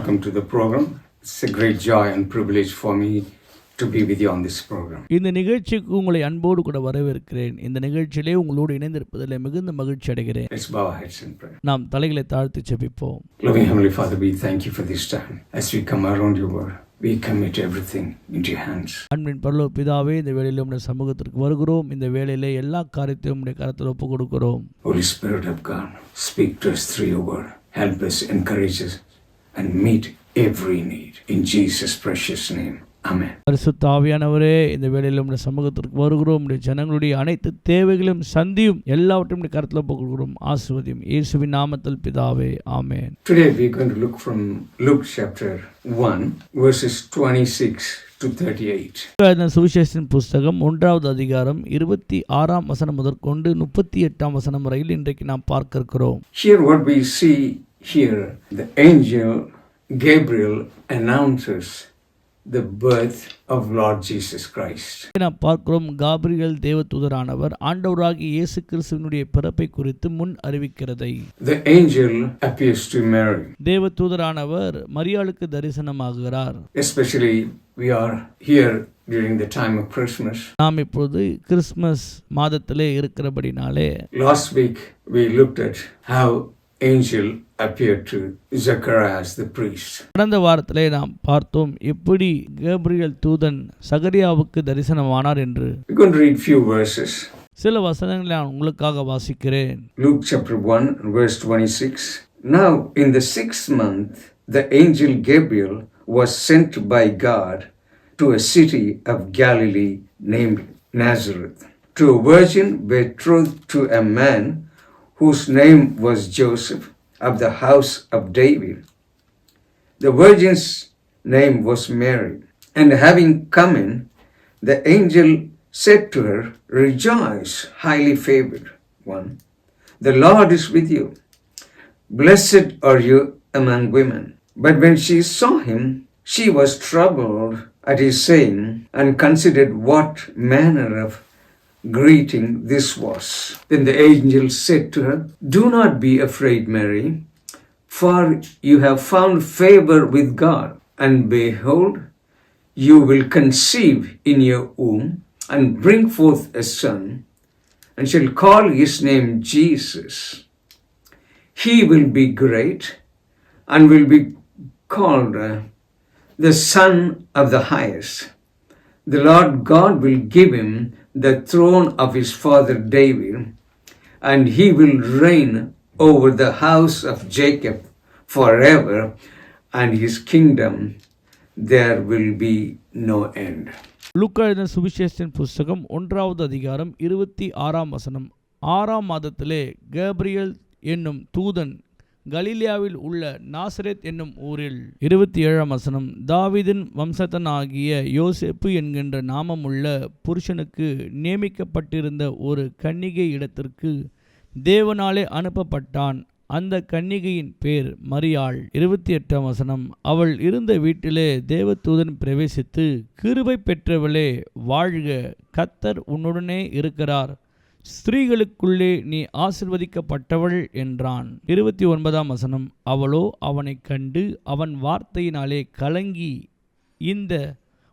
welcome to the program. It's a great joy and privilege for me to be with you on this program. இந்த நிகழ்ச்சிக்கு உங்களை அன்போடு கூட வரவேற்கிறேன். இந்த நிகழ்ச்சியிலே உங்களோடு இணைந்திருப்பதில் மிகுந்த மகிழ்ச்சி அடைகிறேன். Let's bow our heads in prayer. நாம் தலைகளை தாழ்த்தி ஜெபிப்போம். Loving Heavenly Father, we thank you for this time. As we come around your word, we commit everything into your hands. அன்பின் பரலோக பிதாவே, இந்த வேளையிலே உம்முடைய சமூகத்திற்கு வருகிறோம். இந்த வேளையிலே எல்லா காரியத்தையும் உம்முடைய கரத்தில் ஒப்புக் கொடுக்கிறோம். Holy Spirit of God, speak to us through your word. Help us, encourage us, and meet every need. In Jesus' precious name. Amen. பரிசுத்த ஆவியானவரே, இந்த வேளையில உம்முடைய சமூகத்திற்கு வருகிறோம். உம்முடைய ஜனங்களுடைய அனைத்து தேவைகளையும் சந்தியும் எல்லாவற்றையும் உம்முடைய கரத்தில் ஒப்புக் கொடுக்கிறோம். ஆசீர்வதியும் இயேசுவின் நாமத்தில் பிதாவே, ஆமென். Today we are going to look from Luke chapter 1 verses 26 to 38. சுவிசேஷத்தின் புஸ்தகம் 1வது அதிகாரம் 26ஆம் வசனம் முதற்கொண்டு 38ஆம் வசனம் வரையில் இன்றைக்கு நாம் பார்க்க இருக்கிறோம். Here what we see here, the angel Gabriel announces the birth of Lord Jesus Christ. நாம் பார்க்கிறோம், காபிரியேல் தேவதூதரானவர் ஆண்டவராகிய இயேசு கிறிஸ்துவினுடைய பிறப்பை குறித்து முன் அறிவிக்கிறதை. The angel appears to Mary. தேவதூதரானவர் மரியாளுக்கு தரிசனமாகிறார். Especially we are here during the time of Christmas. நாம் இப்போது கிறிஸ்மஸ் மாதத்திலே இருக்கிறபடினாலே, last week we looked at how angel appeared to Zacharias the priest. கடந்த வாரத்திலே நாம் பார்த்தோம் எப்படி கேப்ரியேல் தூதன் சகரியாவுக்கு தரிசனமானார் என்று. We're going to read few verses. சில வசனங்களை நான் உங்களுக்காக வாசிக்கிறேன். Luke chapter 1 verse 26. Now in the 6th month the angel Gabriel was sent by God to a city of Galilee named Nazareth, to a virgin betrothed to a man whose name was Joseph, of the house of David. The virgin's name was Mary. And having come in, the angel said to her, Rejoice, highly favored one. The Lord is with you. Blessed are you among women. But when she saw him, she was troubled at his saying, and considered what manner of greeting this was. Then the angel said to her, Do not be afraid, Mary, for you have found favor with God. And behold, you will conceive in your womb and bring forth a son, and shall call his name Jesus. He will be great and will be called the Son of the Highest. The Lord God will give him the throne of his father David, and he will reign over the house of Jacob forever, and his kingdom there will be no end. லூக்கா எழுதின சுவிசேஷத்தின் புஸ்தகம் 1வது அதிகாரம் 26ஆம் வசனம். 6ஆம் மாதத்திலே Gabriel என்னும் தூதன் கலிலேயாவில் உள்ள நாசரேத் என்னும் ஊரில் 27ஆம் வசனம், தாவீதின் வம்சத்தனாகிய யோசேப்பு என்கின்ற நாமமுள்ள புருஷனுக்கு நியமிக்கப்பட்டிருந்த ஒரு கன்னிகை இடத்திற்கு தேவனாலே அனுப்பப்பட்டான். அந்த கன்னிகையின் பேர் மரியாள். 28ஆம் வசனம், அவள் இருந்த வீட்டிலே தேவதூதன் பிரவேசித்து, கிருபை பெற்றவளே வாழ்க, கர்த்தர் உன்னுடனே இருக்கிறார், ஸ்திரீகளுக்குள்ளே நீ ஆசிர்வதிக்கப்பட்டவள் என்றான். 29ஆம் வசனம், அவளோ அவனை கண்டு அவன் வார்த்தையினாலே கலங்கி இந்த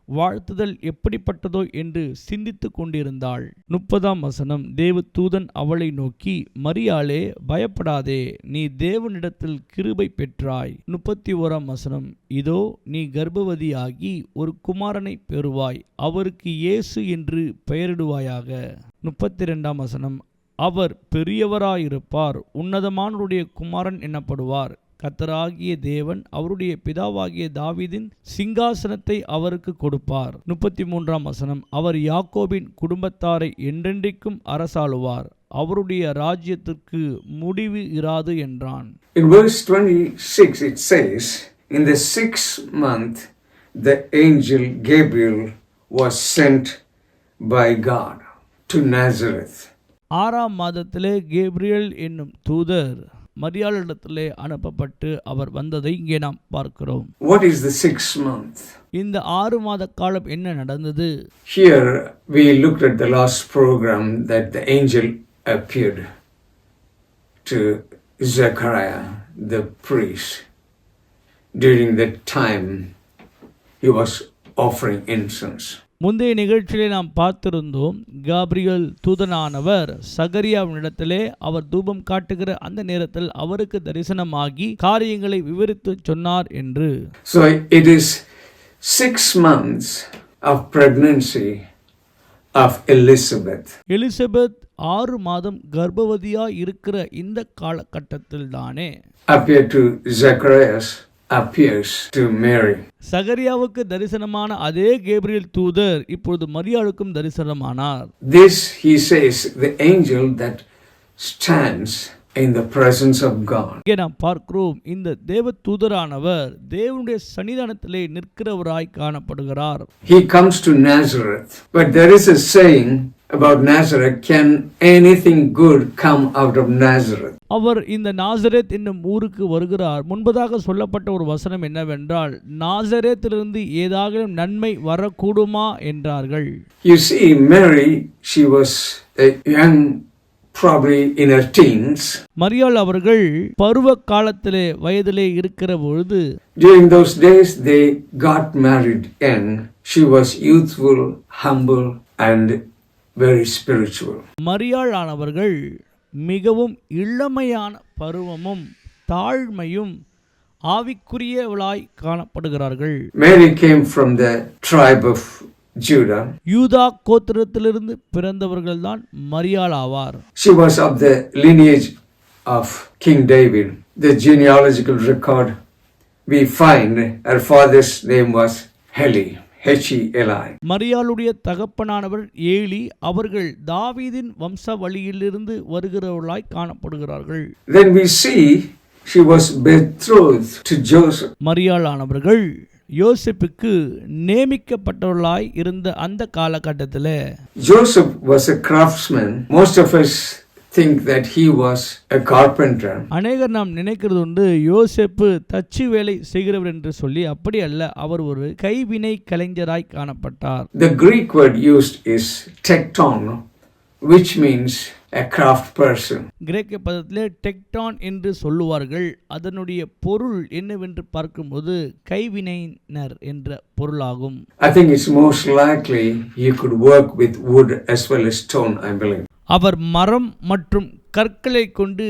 வாழ்த்துதல் எப்படிப்பட்டதோ என்று சிந்தித்து கொண்டிருந்தாள். 30ஆம் வசனம், தேவதூதன் அவளை நோக்கி, மரியாளே பயப்படாதே, நீ தேவனிடத்தில் கிருபை பெற்றாய். 31ஆம் வசனம், இதோ நீ கர்ப்பவதியாகி ஒரு குமாரனை பெறுவாய், அவருக்கு இயேசு என்று பெயரிடுவாயாக. 32ஆம் வசனம், அவர் பெரியவராயிருப்பார், உன்னதமானவருடைய குமாரன் எனப்படுவார், கர்த்தராகிய தேவன் அவருடைய பிதாவாகிய தாவீதின் சிங்காசனத்தை அவருக்கு கொடுப்பார். 33ஆம் வசனம், அவர் யாக்கோபின் குடும்பத்தாரை என்றென்றைக்கும் அரசாளுவார், அவருடைய ராஜ்யத்திற்கு முடிவு இராது என்றான். In verse 26 it says, in the 6th month the angel Gabriel was sent by God to Nazareth. 6ஆம் மாதத்திலே கேப்ரியேல் என்னும் தூதர் மரியாளிடத்திலே அனுப்பப்பட்டு அவர் வந்ததை இங்கே நாம் பார்க்கிறோம். What is the 6th month? இந்த 6 மாத காலம் என்ன நடந்தது? Here we looked at the last program that the angel appeared to Zechariah the priest. during that time he was offering incense. முந்தைய நிகழ்ச்சியிலே நாம் பார்த்திருந்தோம், காபிரியல் தூதனானவர் சகரியாவினிடத்திலே அவர் தூபம் காட்டுகிற அந்த நேரத்தில் அவருக்கு தரிசனமாகி காரியங்களை விவரித்து சொன்னார் என்று. So it is 6 months of pregnancy of Elizabeth. Elizabeth 6 மாதம் கர்ப்பவதியா இருக்கிற இந்த காலகட்டத்தில் தானே appeared to Zacharias, appears to Mary. சகரியாவுக்கு தரிசனமான அதே கேப்ரியல் தூதர் இப்பொழுது மரியாளுக்கும் தரிசனமானார். This, he says, the angel that stands in the presence of God. இங்கே நாம் பார்க்கிறோம், இந்த தேவ தூதரானவர் தேவனுடைய சன்னிதானத்திலே நிற்கிறவராய் காணப்படுகிறார். He comes to Nazareth, but there is a saying about Nazareth, can anything good come out of Nazareth? அவர் இந்த நாசரேத் என்னும் ஊருக்கு வருகிறார். முன்பதாக சொல்லப்பட்ட ஒரு வசனம் என்னவென்றால், நாசரேத்திலிருந்து ஏதாவது நன்மை வரக்கூடுமா என்றார்கள். You see, Mary, she was a young, probably in her teens. மரியாள் அவர்கள் பருவ காலத்திலே வயதிலே இருக்கிற பொழுது, During those days they got married young. She was youthful, humble and very spiritual. மரியாள் ஆனவர்கள் மிகவும் இளமையான பருவமும் தாழ்மையும் ஆவிக்குரியவளாய் காணப்படுகிறார்கள். Mary came from the tribe of Judah. யூதா கோத்திரத்திலிருந்து பிறந்தவர்கள் தான் மரியாள் ஆவார். She was of the lineage of King David. The genealogical record we find her father's name was Heli. H-E-L-I. மரியாளுடைய தகப்பனானவர் ஏலி. அவர்கள் தாவீதின் வம்சாவளியிலிருந்து வருகிறவர்களாய் காணப்படுகிறார்கள். Then we see she was betrothed to Joseph. மரியாள் ஆனவர்கள் யோசேப்புக்கு நியமிக்கப்பட்டவர்களாய் இருந்த அந்த காலகட்டத்தில் Joseph was a craftsman. Most of us think that he was a carpenter. அநேகர் நாம் நினைக்கிறது உண்டு, யோசேப்பு தச்சு வேலை செய்கிறவர் என்று சொல்லி. அப்படி அல்ல, அவர் ஒரு கைவினை கலைஞராய் காணப்பட்டார். The Greek word used is tekton, which means a craft person. கிரேக்க பதத்திலே டெக்டான் என்று சொல்லுவார்கள். அதனுடைய பொருள் என்னவென்று பார்க்கும்போது கைவினைஞர் என்ற பொருளாகும். I think it's most likely he could work with wood as well as stone, I believe. அவர் மரம் மற்றும் கற்களை கொண்டு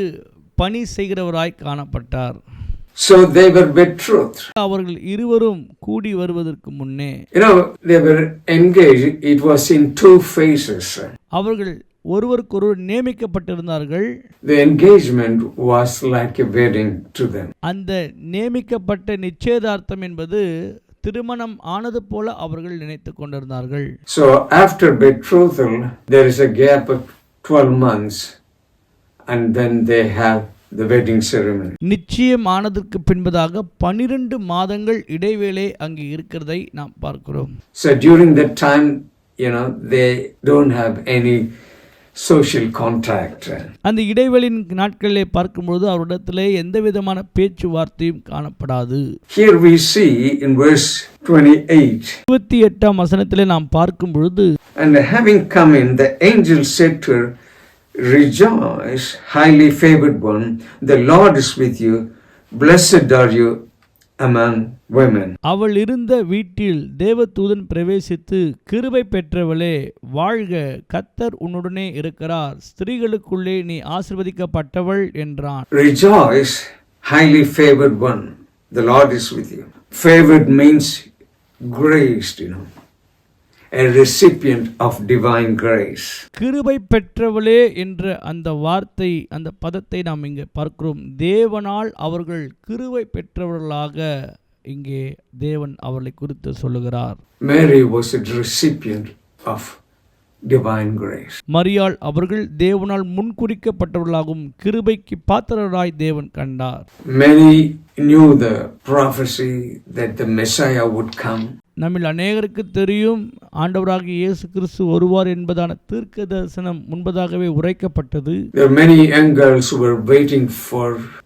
பணி செய்கிறவராய் காணப்பட்டார். So they were betrothed. அவர்கள் இருவரும் கூடி வருவதற்கு முன்னே, They were engaged. It was in 2 phases. அவர்கள் ஒருவருக்கொருவர் நியமிக்கப்பட்டிருந்தார்கள். The engagement was like a wedding to them. அந்த நியமிக்கப்பட்ட நிச்சயதார்த்தம் என்பது திருமணம் ஆனது போல அவர்கள் நினைத்து கொண்டிருந்தார்கள். So after betrothal, there is a gap of 12 months and then they have the wedding ceremony. நிச்சயம் ஆனதற்கு பின்பதாக 12 மாதங்கள் இடைவேளை அங்கே இருக்கிறதை நாம் பார்க்கிறோம். So during that time, they don't have any social contact. அந்த இடைவெளியின் நாட்களிலே பார்க்கும்போது அவரிடத்திலே எந்த விதமான பேச்சுவார்த்தையும் காணப்படாது. Here we see in verse 28. 28ஆம் வசனத்திலே நாம் பார்க்கும் பொழுது, And having come in, the angel said to her, Rejoice, highly favored one, the Lord is with you, blessed are you among women. அவள் இருந்த வீட்டில் தேவதூதன் பிரவேசித்து, கிருபை பெற்றவளே வாழ்க, கர்த்தர் உன்னுடனே இருக்கிறார், ஸ்திரீகளுக்குள்ளே நீ ஆசீர்வதிக்கப்பட்டவள் என்றான். Rejoice, highly favored one, the Lord is with you. Favored means graced, a recipient of divine grace. கிருபை பெற்றவளே என்ற அந்த வார்த்தை, அந்த பதத்தை நாம் இங்கே பார்க்கிறோம். தேவனால் அவர்கள் கிருபை பெற்றவர்களாக இங்கே தேவன் அவர்களை குறித்து சொல்லுகிறார். Mary was a recipient of divine grace. மரியாள் அவர்கள் தேவனால் முன்குறிக்கப்பட்டவர்களாகவும் கிருபைக்கு பாத்திரராய் தேவன் கண்டார். Many knew the prophecy that the Messiah would come. நம்மில் அநேகருக்கு தெரியும், ஆண்டவராகிய இயேசு கிறிஸ்து வருவார் என்பதான தீர்க்க தரிசனம் முன்பதாகவே உரைக்கப்பட்டது. There are many young girls who were waiting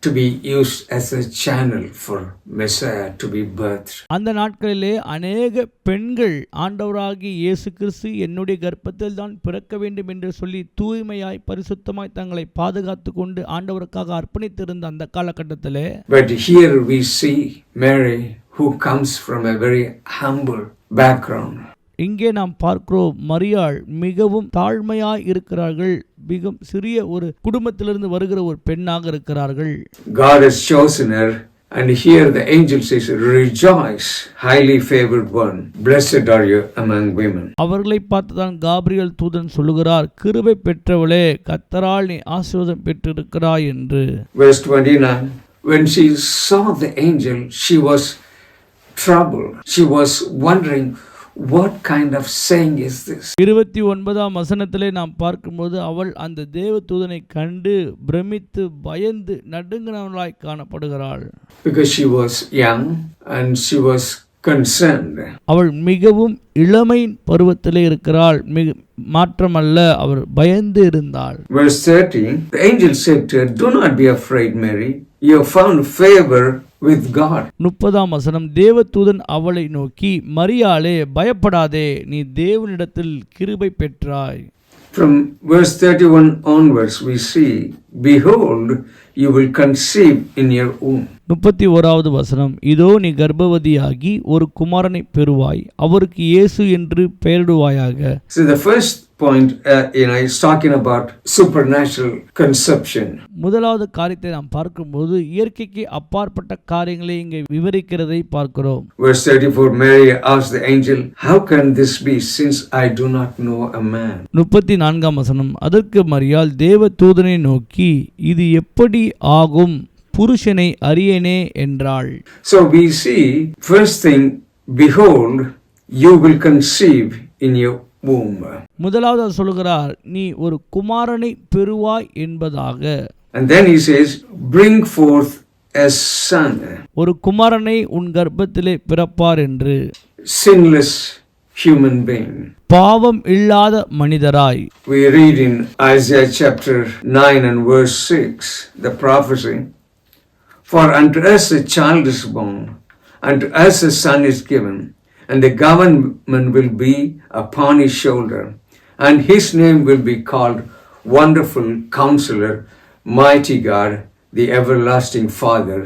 to be used as a channel for Messiah to be birthed. அந்த நாட்களிலே அநேக பெண்கள் ஆண்டவராகிய இயேசு கிறிஸ்து என்னுடைய கர்ப்பத்தில் தான் பிறக்க வேண்டும் என்று சொல்லி தூய்மையாய் பரிசுத்தமாய் தங்களை பாதுகாத்து கொண்டு ஆண்டவருக்காக அர்ப்பணித்திருந்த அந்த காலகட்டத்திலே, But here we see Mary who comes from a very humble background. இங்கே நாம் பார்க்கிறோம் மரியாள் மிகவும் தாழ்மையாய் இருக்கிறார்கள், மிகவும் சிறிய ஒரு குடும்பத்திலிருந்து வருகிற ஒரு பெண்ணாக இருக்கிறார்கள். God has chosen her, and here the angel says, "Rejoice, highly favored one, blessed are you among women." அவர்களை பார்த்துதான் காபிரியல் தூதன் சொல்லுகிறார், கிருபை பெற்றவளே, கர்த்தரால் நீ ஆசீர்வாதம் பெற்றிருக்கிறாய் என்று. Verse 29, when she saw the angel, she was troubled. She was wondering, what kind of saying is this? 29ஆம் வசனத்திலே நாம் பார்க்கும்போது அவள் அந்த தேவ தூதனை கண்டு பிரமித்து பயந்து நடுங்கினவளாய் காணப்படுகிறாள். Because she was young and she was concerned. அவள் மிகவும் இளமை பருவத்திலே இருக்கிறாள், மாற்றமல்ல அவர் பயந்து இருந்தாள். Verse 30, the angel said to her, "Do not be afraid, Mary. You have found favor with God." 30ஆம் வசனம், தேவதூதன் அவளை நோக்கி, மரியாளே பயப்படாதே, நீ தேவனிடத்தில் கிருபை பெற்றாய். From verse 31 onwards we see, "Behold, you will conceive in your womb." 31வது வசனம், இதோ நீ கர்ப்பவதியாகி ஒரு குமாரனை பெறுவாய், அவருக்கு இயேசு என்று பெயரிடுவாயாக. So the first point is talking about supernatural conception. முதலாவது காரியத்தை நாம் பார்க்கும்போது இயற்கைக்கு அப்பாற்பட்ட காரியங்களை இங்கே விவரிக்கிறதை பார்க்கிறோம். Verse 34, Mary asked the angel, "How can this be, since I do not know a man?" 34ஆம் வசனம், அதற்கு மரியாள் தேவ தூதனை நோக்கி, இது எப்படி ஆகும், புருஷனை அறியேனே என்றாள். So we see, first thing, behold, you will conceive in your womb. முதலாவது சொல்கிறார், நீ ஒரு குமாரனை பெறுவாய் என்பதாக. And then he says, bring forth a son. ஒரு குமாரனை உன் கர்ப்பத்திலே பிறப்பார் என்று. Sinless human being. பாவம் இல்லாத மனிதராய். We read in Isaiah chapter 9 and verse 6, the prophecy, "For unto us a child is born, unto us a son is given, and the government will be upon his shoulder, and his name will be called Wonderful Counselor, Mighty God, the Everlasting Father,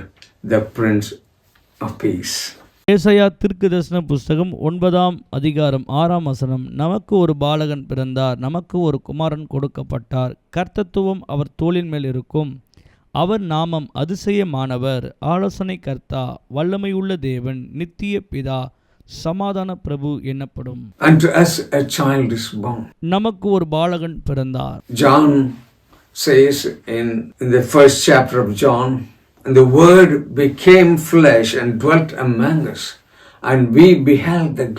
the Prince of Peace." ஏசாயா தீர்க்கதரிசன புஸ்தகம் 9ஆம் அதிகாரம் 6ஆம் வசனம், நமக்கு ஒரு பாலகன் பிறந்தார், நமக்கு ஒரு குமாரன் கொடுக்கப்பட்டார், கர்த்தத்துவம் அவர் தோளின் மேல் இருக்கும், அவர் நாமம் அதிசயமானவர், ஆலோசனை கர்த்தா, வல்லமையுள்ள தேவன், நித்திய பிதா, சமாதான பிரபு என்னப்படும். Unto us a child is born. நமக்கு ஒரு பாலகன் பிறந்தார். John says in the first chapter of John, "And the word became flesh and dwelt among us, and we beheld the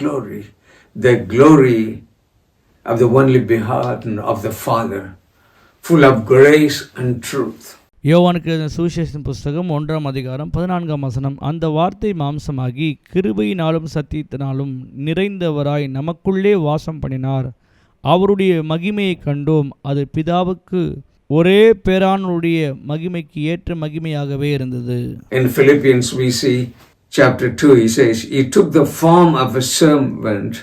glory of the only begotten of the Father, full of grace and truth." யோவானுக்கு சுவிசேஷத்தின் புஸ்தகம் 1ஆம் அதிகாரம் 14ஆம் வசனம், அந்த வார்த்தை மாம்சமாகி கிருபையினாலும் சத்தியத்தினாலும் நிறைந்தவராய் நமக்குள்ளே வாசம் பண்ணினார், அவருடைய மகிமையை கண்டோம், அது பிதாவுக்கு ஒரே பேரானுடைய மகிமைக்கு ஏற்ற மகிமையாகவே இருந்தது. In Philippians we see chapter 2, he says, "He took the form of a servant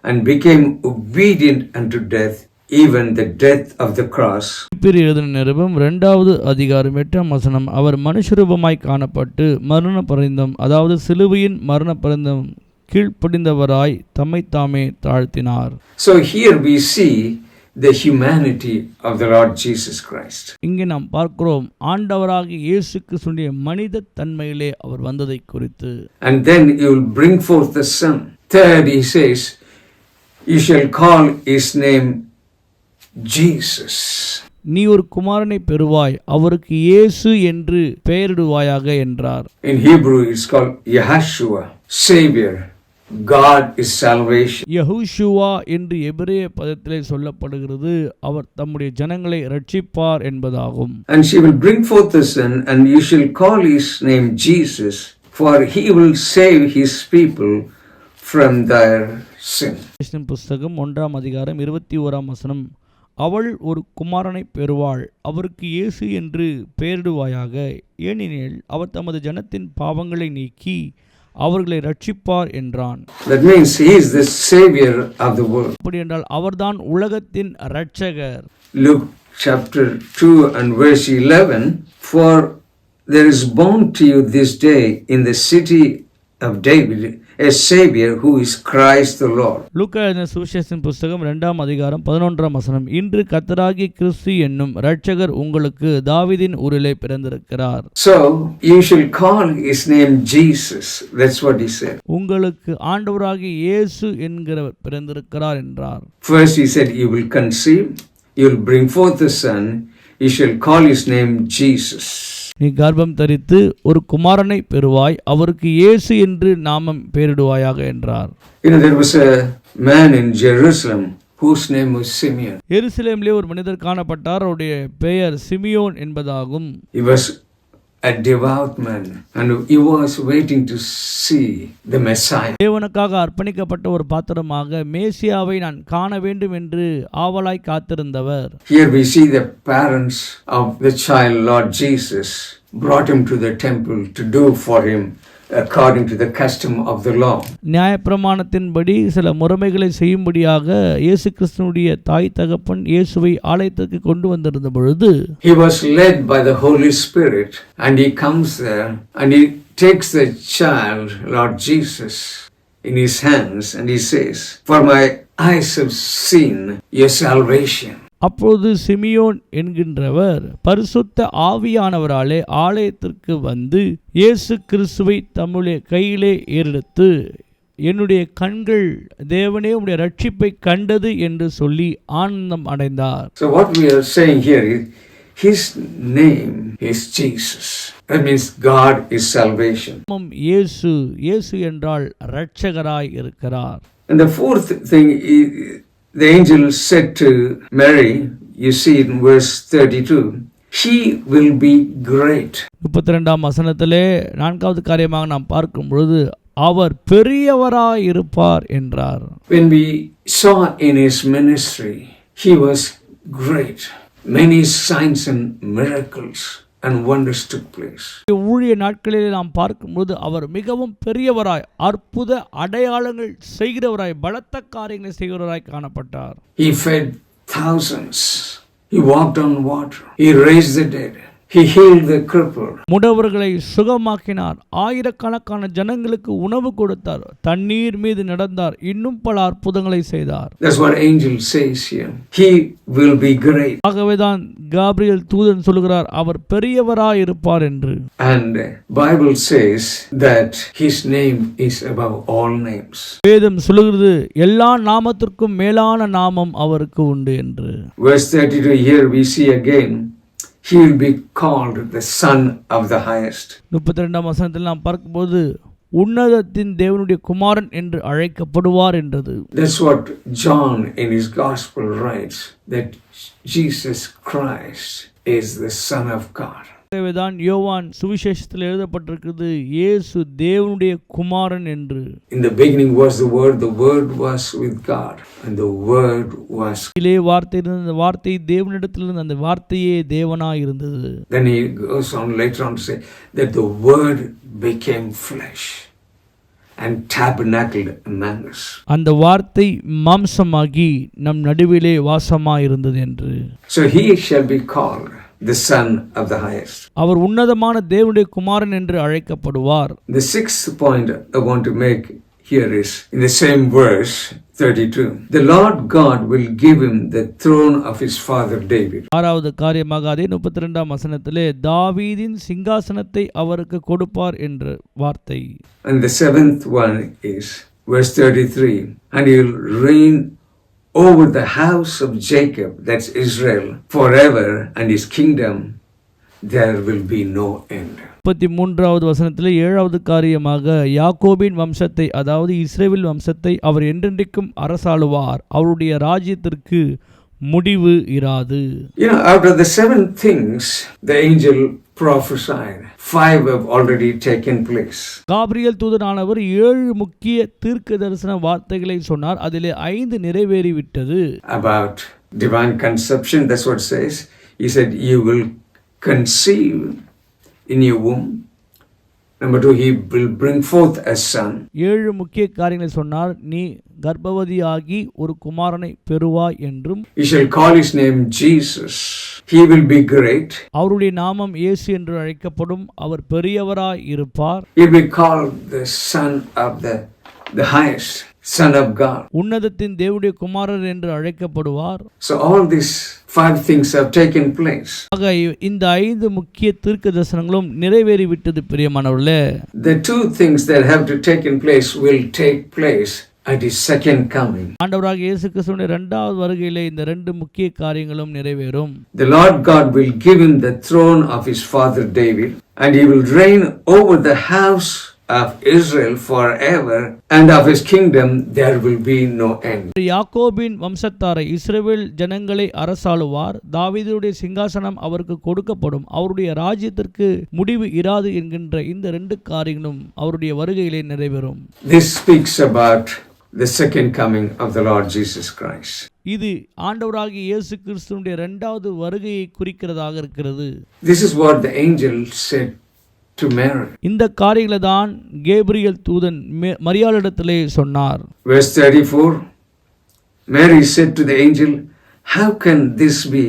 and became obedient unto death, even the death of the cross." எழுதின நிருபம் 2வது அதிகாரம் 8ஆம் வசனம், அவர் மனுஷரூபமாய் காணப்பட்டு மரண பரிந்தம், அதாவது சிலுவையின் மரண பரிந்தம் கீழ்ப்படிந்தவராய் தம்மை தாமே தாழ்த்தினார். So here we see the humanity of the Lord Jesus Christ. இங்கே நாம் பார்க்கிறோம் ஆண்டவராகிய இயேசு கிறிஸ்துவின் மனித தன்மையிலே அவர் வந்ததை குறித்து. And then you will bring forth the son. Third, he says, you shall call his name Jesus. நீ ஒரு குமாரனை பெறுவாய், அவருக்கு இயேசு என்று பெயரிடுவாயாக என்றார். In Hebrew it's called Yahshua, Savior. God is salvation. யெகோஷுவா என்று எபிரேய பதத்திலே சொல்லப்படுகிறது, அவர் தம்முடைய ஜனங்களை ரட்சிப்பார் என்பதாகும். And she will bring forth the son, and you shall call his name Jesus, for he will save his people from their sin. புஸ்தகம் 1ஆம் அதிகாரம் 21ஆம் வசனம். அவள் ஒரு குமாரனை பெறுவாள், அவருக்கு இயேசு என்று பெயரிடுவாயாக, ஏனெனில் அவர் தமது ஜனத்தின் பாவங்களை நீக்கி அவர்களை ரட்சிப்பார் என்றான். That means he is the savior of the world. அப்படி என்றால் அவர்தான் உலகத்தின் இரட்சகர். Luke chapter 2 and verse 11, for there is born to you this day in the city of David a savior who is Christ the Lord. லூக்கா எழுதின சுவிசேஷத்தின் புஸ்தகம் 2ஆம் அதிகாரம் 11ஆம் வசனம். இன்று கர்த்தராகிய கிறிஸ்து என்னும் இரட்சகர் உங்களுக்கு தாவீதின் ஊரிலே பிறந்திருக்கிறார். So you shall call his name Jesus. That's what he said. உங்களுக்கு ஆண்டவராகிய இயேசு என்கிறவர் பிறந்திருக்கிறார் என்றார். First he said, you will conceive, you will bring forth a son, you shall call his name Jesus. நீ கர்ப்பம் தரித்து ஒரு குமாரனை பெறுவாய், அவருக்கு இயேசு என்று நாமம் பெயரிடுவாயாக என்றார். There was a man in Jerusalem whose name was Simeon. எருசலேமிலே ஒரு மனிதர் காணப்பட்டார், அவருடைய பெயர் சிமியோன் என்பதாகும். He was a devout man and he was waiting to see the Messiah. தேவனுக்காக அர்ப்பணிக்கப்பட்ட ஒரு பாத்திரமாக மேசியாவை நான் காண வேண்டும் என்று ஆவலாய் காத்திருந்தவர். Here we see the parents of the child Lord Jesus brought him to the temple to do for him according to the custom of the law. நியாயப்பிரமாணத்தின்படி சில முறைமைகளை செய்யும்படியாக இயேசு கிறிஸ்துவினுடைய தாய் தகப்பன் இயேசுவை ஆலயத்துக்கு கொண்டு வந்திருந்த பொழுது he was led by the Holy Spirit and he comes there and he takes the child Lord Jesus in his hands and he says, for my eyes have seen your salvation. அப்போது Simeon என்கின்றவர் பரிசுத்த ஆவியானவராலே ஆலயத்திற்கு வந்து இயேசு கிறிஸ்துவை தம்முடைய கையிலே ஏறெடுத்து, என்னுடைய கண்கள் தேவனே உம்முடைய ரட்சிப்பை கண்டது என்று சொல்லி ஆனந்தம் அடைந்தார். So what we are saying here is his name is Jesus. That means God is salvation. இயேசு, இயேசு என்றால் இரட்சகராய் இருக்கிறார். And the fourth thing is, the angel said to Mary, you see it in verse 32, she will be great. 32ஆம் வசனத்திலே நான்காவது காரியமாக நாம் பார்க்கும் பொழுது அவர் பெரியவராய் இருப்பார் என்றார். When we saw in his ministry, he was great. Many signs and miracles and wonders took place. ஊழிய நாட்களிலே நாம் பார்க்கும்போது அவர் மிகவும் பெரியவராய், அற்புத அடையாளங்கள் செய்கிறவராய், பலத்த காரியங்களை செய்கிறவராய் காணப்பட்டார். He fed thousands. He walked on water. He raised the dead. He healed the crippled. முடவர்களை சுகமாக்கினார், ஆயிரக்கணக்கான ஜனங்களுக்கு உணவு கொடுத்தார், தண்ணீர் மீது நடந்தார், இன்னும் பல அற்புதங்களை செய்தார். That's what angel says here. He will be great. ஆகவேதான் காபிரியல் தூதன் சொல்கிறார், அவர் பெரியவராய் இருப்பார் என்று. And Bible says that his name is above all names. வேதம் சொல்கிறது எல்லா நாமத்திற்கும் மேலான நாமம் அவருக்கு உண்டு என்று. Verse 32 here we see again, he will be called the Son of the Highest. 32ஆம் வசனத்தில் நாம் பார்க்கும்போது உன்னதத்தின் தேவனுடைய குமாரன் என்று அழைக்கப்படுவார் என்றது. That's what John in his gospel writes, that Jesus Christ is the Son of God. ஆகவேதான் யோவான் சுவிசேஷத்தில் எழுதப்பட்டிருக்கிறது, இயேசு தேவனுடைய குமாரன் என்று. In the beginning was the Word was with God, and the Word was. வார்த்தை இருந்தது, அந்த வார்த்தை தேவனிடத்திலிருந்து, அந்த வார்த்தையே தேவனாய் இருந்தது. Then he goes on later on to say that the Word became flesh and tabernacled among us. அந்த வார்த்தை மாம்சமாகி நம் நடுவிலே வாசமாய் இருந்தது என்று. So he shall be called the Son of the Highest. அவர் உன்னதமான தேவனுடைய குமாரன் என்று அழைக்கப்படுவார். The sixth point I want to make here is in the same verse 32. The Lord God will give him the throne of his father David. ஆறாவது காரியமாக அதே 32ஆம் வசனத்திலே தாவீதின் சிங்காசனத்தை அவருக்கு கொடுப்பார் என்ற வார்த்தை. And the seventh one is verse 33. And he will reign over the house of Jacob, that's Israel, forever, and his kingdom there will be no end. 33வது வசனத்திலே ஏழாவது காரியமாக யாக்கோபின் வம்சத்தை, அதாவது இஸ்ரவேல் வம்சத்தை அவர் என்றென்றைக்கும் அரசாளுவார், அவருடைய ராஜ்யத்திற்கு முடிவு இராது. Out of the 7 things the angel prophesied, 5 have already taken place. Gabriel தூதனானவர் 7 முக்கிய தீர்க்க தரிசன வார்த்தைகளை சொன்னார். அதிலே 5 நிறைவேறிவிட்டது. About divine conception, that's what it says. He said, you will conceive in your womb. Number 2, he will bring forth a son. 7 முக்கிய காரியங்களை சொன்னார். நீ கர்ப்பவதியாகி ஒரு குமாரனை பெறுவாய் என்றும், You shall call his name Jesus. He will be great. அவருடைய நாமம் இயேசு என்று அழைக்கப்படும். அவர் பெரியவராய் இருப்பார். He will be called the Son of the highest, Son of God. உன்னதத்தின் தேவனுடைய குமாரர் என்று அழைக்கப்படுவார். So all these 5 things have taken place. ஆக இந்த 5 முக்கிய தீர்க்க தரிசனங்களும் நிறைவேறிவிட்டது பிரியமானவர்களே. The 2 things that have to take place will take place at his second coming. ஆண்டவராகிய இயேசு கிறிஸ்துவின் இரண்டாவது வருகையிலே இந்த 2 முக்கிய காரியங்களும் நிறைவேறும். The Lord God will give him the throne of his father David, and he will reign over the house of Israel forever, and of his kingdom there will be no end. யாக்கோபின் வம்சத்தாரை இஸ்ரவேல் ஜனங்களை அரசாளுவார். தாவீதுடைய சிங்காசனம் அவருக்கு கொடுக்கப்படும். அவருடைய ராஜ்யத்திற்கு முடிவு இராது என்கின்ற இந்த 2 காரியங்களும் அவருடைய வருகையிலே நிறைவேறும். This speaks about the second coming of the Lord Jesus Christ. இது ஆண்டவராகிய இயேசு கிறிஸ்துவினுடைய இரண்டாவது வருகையை குறிக்கிறதாக இருக்கிறது. This is what the angel said to Mary. இந்த காரியங்களை தான் கேப்ரியல் தூதன் மரியாளிடத்திலே சொன்னார். Verse 34, Mary said to the angel, how can this be,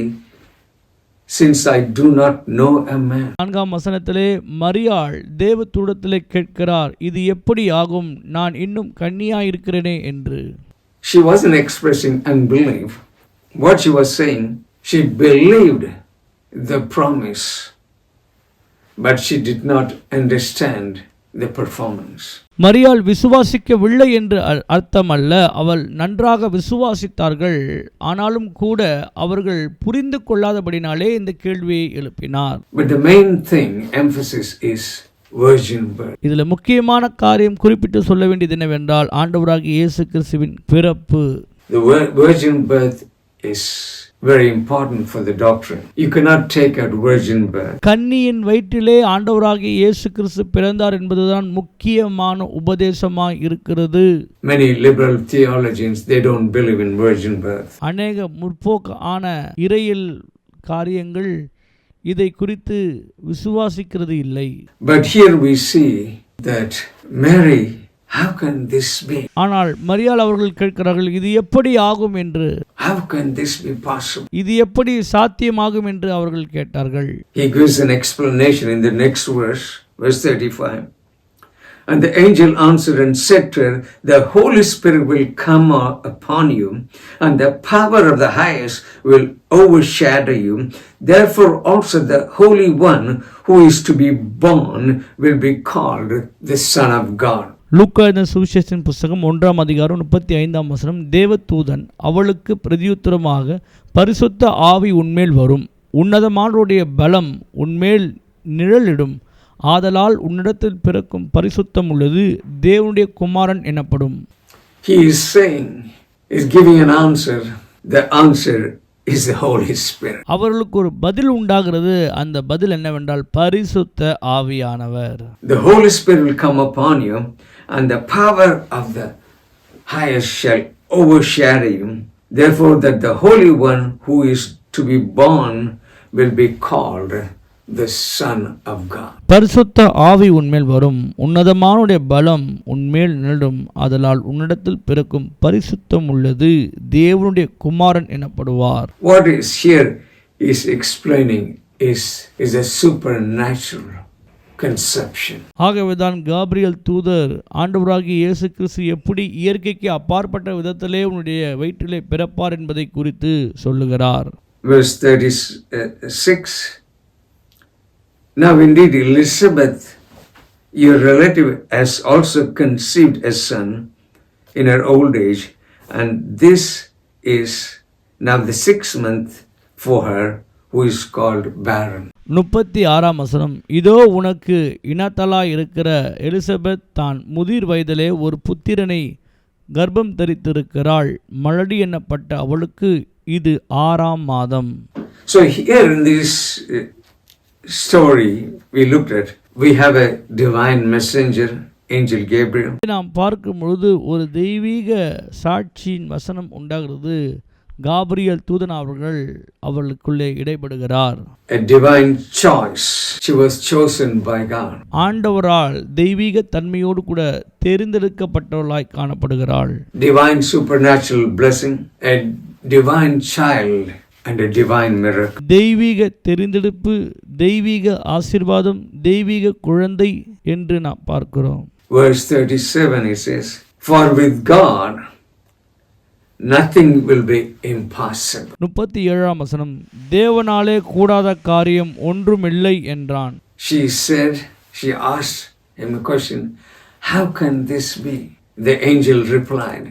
since I do not know a man? 4ஆம் வசனத்திலே மரியாள் தேவதூதத்திலே கேட்கிறார், இது எப்படி ஆகும், நான் இன்னும் கன்னியாய் இருக்கிறேனே என்று. She wasn't expressing unbelief. What she was saying, she believed the promise, but she did not understand the performance. மரியாள் விசுவாசிக்கவில்லை என்று அர்த்தம் அல்ல. அவள் நன்றாக விசுவாசித்தார்கள். ஆனாலும் கூட அவர்கள் புரிந்து கொள்ளாதபடினாலே இந்த கேள்வியை எழுப்பினார். But the main thing, emphasis is virgin birth. இதுல முக்கியமான காரியம் குறிப்பிட்டு சொல்ல வேண்டியது என்னவென்றால் ஆண்டவராகிய இயேசு கிறிஸ்துவின் பிறப்பு. The virgin birth is very important for the doctrine. You cannot take out virgin birth. கன்னியின் வயிற்றிலே ஆண்டவராகிய இயேசு கிறிஸ்து பிறந்தார் என்பதுதான் முக்கியமான உபதேசமாய் இருக்கிறது. Many liberal theologians, they don't believe in virgin birth. அநேக முற்போக்கு ஆன இறையியல் காரியங்கள் இதை குறித்து விசுவாசிக்கிறது இல்லை. But here we see that Mary, how can this be? ஆனால் மரியாள் அவர்கள் கேட்கிறார்கள், இது எப்படி ஆகும் என்று. How can this be possible? இது எப்படி சாத்தியமாகும் என்று அவர்கள் கேட்டார்கள். He gives an explanation in the next verse, verse 35. And the angel answered and said to her, the Holy Spirit will come upon you, and the power of the highest will overshadow you. Therefore also the Holy One who is to be born will be called the Son of God. லூக்கா எழுதின சுவிசேஷத்தின் புஸ்தகம் 1ஆம் அதிகாரம் 35ஆம் வசனம். தேவதூதன் அவளுக்கு பிரதியுத்தரமாக, பரிசுத்த ஆவி உன்மேல் வரும், உன்னதமானவருடைய பலம் உன்மேல் நிழலிடும், ஆதலால் உன்னிடத்தில் பிறக்கும் பரிசுத்தம் உள்ளது தேவனுடைய குமாரன் எனப்படும். He is saying, is giving an answer. The answer is the Holy Spirit. அவர்களுக்கு ஒரு பதில் உண்டாகிறது. அந்த பதில் என்னவென்றால் பரிசுத்த ஆவியானவர். The Holy Spirit will come upon you, and the power of the highest shall overshadow you. Therefore that the Holy One who is to be born will be called the Son of God. பரிசுத்த ஆவி உன்மேல் வரும், உன்னதமானுடைய பலம் உன்மேல் நிழலும், அதனால் உன்னிடத்தில் பிறக்கும் பரிசுத்தம் உள்ளது தேவனுடைய குமாரன் எனப்படுவார். What is here is explaining is a supernatural conception. ஆகவேதான் காபிரியல் தூதர் ஆண்டவராகிய இயேசு கிறிஸ்து எப்படி இயற்கைக்கு அப்பாற்பட்ட விதத்திலே உன்னுடைய வயிற்றிலே பிறப்பார் என்பதை குறித்து சொல்லுகிறார். Verse 36. Now indeed Elizabeth, your relative, has also conceived a son in her old age, and this is now the 6th month for her who is called barren. 36ஆம் வசனம். இதோ உனக்கு இனத்தலாய் இருக்கிற எலிசபெத் தான் முதிர் வயதிலே ஒரு புத்திரனை கர்ப்பம் தரித்திருக்கிறாள். மலடி எண்ணப்பட்ட அவளுக்கு இது 6ஆம் மாதம். So here in this story we looked at, we have a divine messenger, Angel Gabriel. நாம் பார்க்கும் பொழுது ஒரு தெய்வீக சாட்சியின் வசனம் உண்டாகிறது. காபிரியல் தூதன் அவர்களுக்குள்ளே இடைப்படுகிறார். A divine choice. She was chosen by God. ஆண்டவரால் தெய்வீக தன்மையோடு கூட தேர்ந்தெடுக்கப்பட்டவளாய் காணப்படுகிறாள். Divine supernatural blessing, a divine child and a divine miracle. தெய்வீக தெரிந்தெடுப்பு, தெய்வீக ஆசீர்வாதம், தெய்வீக குழந்தை என்று நாம் பார்க்கிறோம். Verse 37 it says, for with God nothing will be impossible. 37ஆம் வசனம், தேவனாலே கூடாத காரியம் ஒன்றுமில்லை என்றான். She said, she asked him a question, how can this be? The angel replied,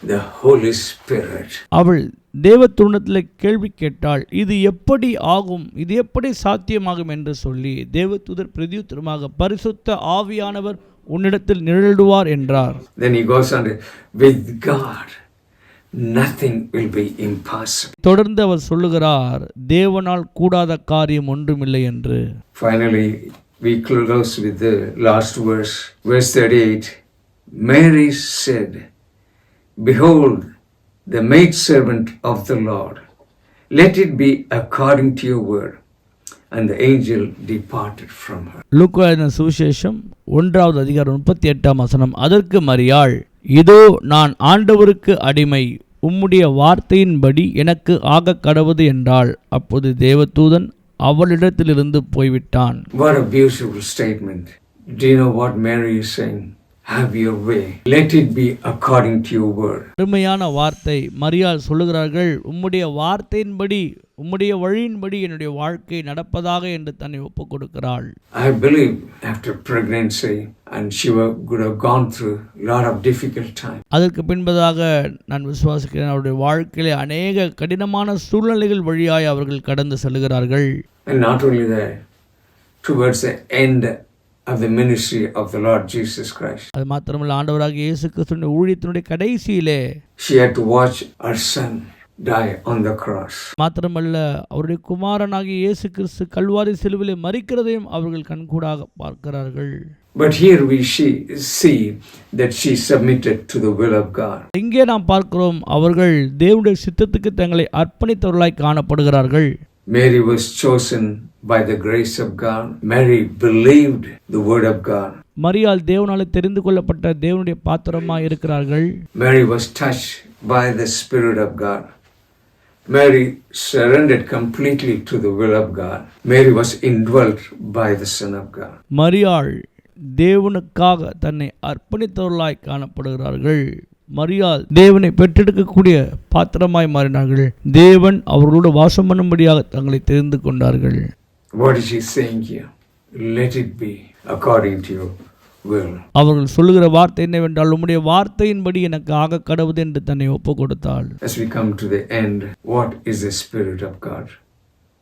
the Holy Spirit. அவள் தேவதூதனிடத்தில் கேள்வி கேட்டாள், இது எப்படி ஆகும், இது எப்படி சாத்தியமாகும் என்று சொல்லி தேவதூதர் பிரதியுத்தரமாக, பரிசுத்த ஆவியானவர் உன்னிடத்தில் நிழலிடுவார் என்றார். Then he goes on, with God nothing will be impossible. தொடர்ந்து அவர் சொல்லுகிறார், தேவனால் கூடாத காரியம் ஒன்றுமில்லை என்று. Finally we close with the last verse, verse 38. Mary said, behold, the maidservant of the Lord, let it be according to your word. And the angel departed from her. லூக்கா எழுதின சுவிசேஷம் 1ஆவது அதிகாரம் 38ஆம் வசனம், அதற்கு மரியாள், இதோ நான் ஆண்டவருக்கு அடிமை, உம்முடைய வார்த்தையின்படி எனக்கு ஆக கடவுது என்றாள். அப்போது தேவதூதன் அவளிடத்திலிருந்து போய்விட்டான். What a beautiful statement. Do you know what Mary is saying? Have your way. Let it be according to your word. அருமையான வார்த்தை. மரியாள் சொல்லுகிறார்கள், உம்முடைய வார்த்தையின்படி, உம்முடைய வழியின்படி என்னுடைய வாழ்க்கை நடப்பதாக என்று தன்னை ஒப்புக் கொடுக்கிறாள். I believe after pregnancy and she could have gone through a lot of difficult time. அதற்கு பின்பதாக நான் விசுவாசிக்கிறேன், அவருடைய வாழ்க்கையிலே அநேக கடினமான சூழ்நிலைகள் வழியாய் அவர்கள் கடந்து செல்கிறார்கள். And not only that, towards the end of the ministry of the Lord Jesus Christ, அது மாத்திரமல்ல, ஆண்டவராகிய இயேசு கிறிஸ்துவின் ஊழியத்தினுடைய கடைசியிலே she had to watch her son die on the cross. மாத்திரமல்ல, அவருடைய குமாரனாகிய இயேசு கிறிஸ்து கல்வாரி சிலுவிலே மரிக்கிறதையும் அவர்கள் கண்கூடாக பார்க்கிறார்கள். But here we see that she submitted to the will of God. இங்கே நாம் பார்க்கிறோம், அவர்கள் தேவனுடைய சித்தத்துக்கு தங்களை அர்ப்பணித்தவர்களாய் காணப்படுகிறார்கள். Mary was chosen by the grace of God. Mary believed the word of God. மரியாள் தேவனாலே தெரிந்து கொள்ளப்பட்ட தேவனுடைய பாத்திரமாய் இருக்கிறார்கள். Mary was touched by the Spirit of God. Mary surrendered completely to the will of God. Mary was indwelt by the Son of God. மரியாள் தேவனுக்காக தன்னை அர்ப்பணித்தவர்களாய் காணப்படுகிறார்கள். மரியாள் தேவனை பெற்றெடுக்கக்கூடிய பாத்திரமாய் மாறினார்கள். தேவன் அவர்களோடு வாசம் பண்ணும்படியாக தங்களை தெரிந்து கொண்டார்கள். What is he saying here? Let it be according to your will. அவர்கள் சொல்லுகிற வார்த்தை என்னவென்றால், உம்முடைய வார்த்தையின்படி எனக்கு ஆக கடவுது என்று தன்னை ஒப்பு கொடுத்தாள். As we come to the end, what is the Spirit of God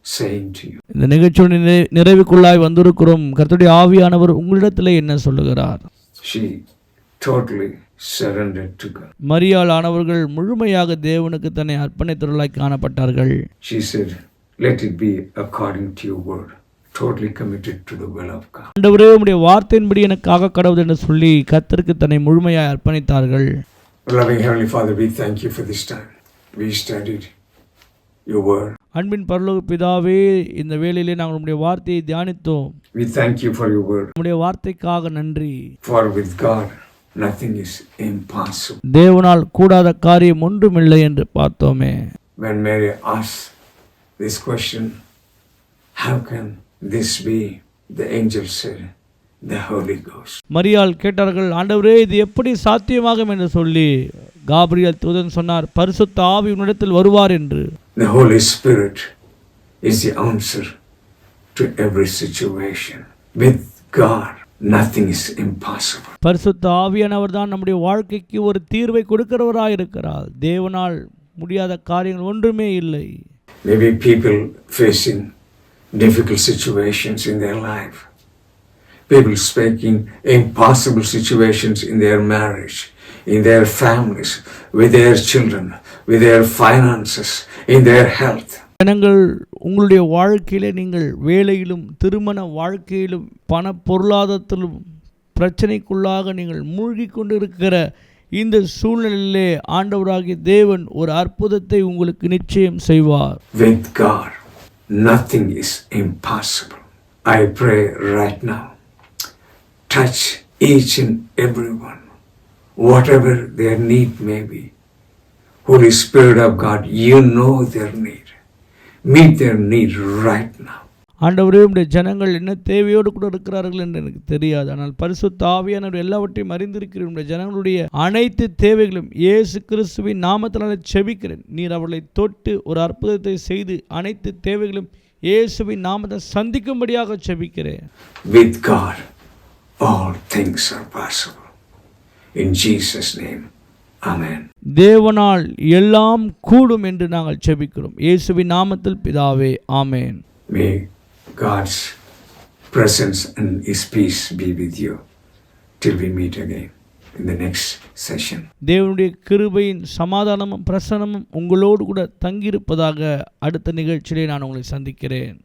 saying to you? இந்த நிகழ்ச்சியோட நிறைவுக்குள்ளாய் வந்திருக்கிறோம். கர்த்தருடைய ஆவியானவர் உங்களிடத்திலே என்ன சொல்லுகிறார்? She totally surrendered to God. மரியாள் ஆனவர்கள் முழுமையாக தேவனுக்கு தன்னை அர்ப்பணித்தவர்களாய் காணப்பட்டார்கள். She said, let it be according to your word. Totally committed to the will of God. ஆண்டவரே, உம்முடைய வார்த்தையின்படி எனக்கு ஆக கடவுது என்று சொல்லி கர்த்தருக்கு தன்னை முழுமையாய் அர்ப்பணித்தார்கள். Loving Heavenly Father, we thank you for this time. We studied your word. அன்பின் பரலோக பிதாவே, இந்த வேளையிலே நாங்கள் உம்முடைய வார்த்தையை தியானித்தோம். We thank you for your word. உம்முடைய வார்த்தைக்காக நன்றி. For with God nothing is impossible. தேவனால் கூடாத காரியம் ஒன்றுமில்லை என்று பார்த்தோமே. When Mary asked this question, how can this be? The angel said, the Holy Ghost. மரியாள் கேட்டார்கள், ஆண்டவரே, இது எப்படி சாத்தியமாகும் என்று சொல்லி. காபிரியல் தூதன் சொன்னார், பரிசுத்த ஆவி உன்னிடத்தில் வருவார் என்று. The Holy Spirit is the answer to every situation. With God, nothing is impossible. பரிசுத்த ஆவியானவர் தான் நம்முடைய வாழ்க்கைக்கு ஒரு தீர்வை கொடுக்கிறவராய் இருக்கிறார். தேவனால் முடியாத காரியங்கள் ஒன்றுமே இல்லை. Maybe people facing difficult situations in their life. People facing impossible situations in their marriage, in their families, with their children, with their finances, in their health. ஜனங்கள் உங்களுடைய வாழ்க்கையிலே நீங்கள் வேலையிலும் திருமண வாழ்க்கையிலும் பண பொருளாதாரத்திலும் பிரச்சனைக்குள்ளாக நீங்கள் மூழ்கி கொண்டு இருக்கிற இந்த சூழ்நிலையிலே ஆண்டவராகிய தேவன் ஒரு அற்புதத்தை உங்களுக்கு நிச்சயம் செய்வார். With God, nothing is impossible. I pray right now, touch each and everyone, whatever their need may be. Holy Spirit of God, you know their need. Meet their need right now. ஆண்டவரே, உடைய ஜனங்கள் என்ன தேவையோடு கூட இருக்கிறார்கள் என்று எனக்கு தெரியாது. ஆனால் பரிசுத்த ஆவியானவர் எல்லாவற்றையும் அறிந்திருக்கிறேன். உடைய ஜனங்களுடைய அனைத்து தேவைகளும் இயேசு கிறிஸ்துவின் நாமத்தினாலே செபிக்கிறேன். நீர் அவர்களை தொட்டு ஒரு அற்புதத்தை செய்து அனைத்து தேவைகளும் இயேசுவின் நாமத்தை சந்திக்கும்படியாக செபிக்கிறேன். With God, all things are possible. In Jesus' name, Amen. தேவனால் எல்லாம் கூடும் என்று நாங்கள் செபிக்கிறோம். இயேசுவின் நாமத்தில் பிதாவே, ஆமென். May God's presence and His peace be with you till we meet again in the next session. தேவனுடைய கிருபையின் சமாதானமும் பிரசன்னமும் உங்களோடு கூட தங்கியிருப்பதாக அடுத்த நிகழ்ச்சியிலே நான் உங்களை சந்திக்கிறேன்.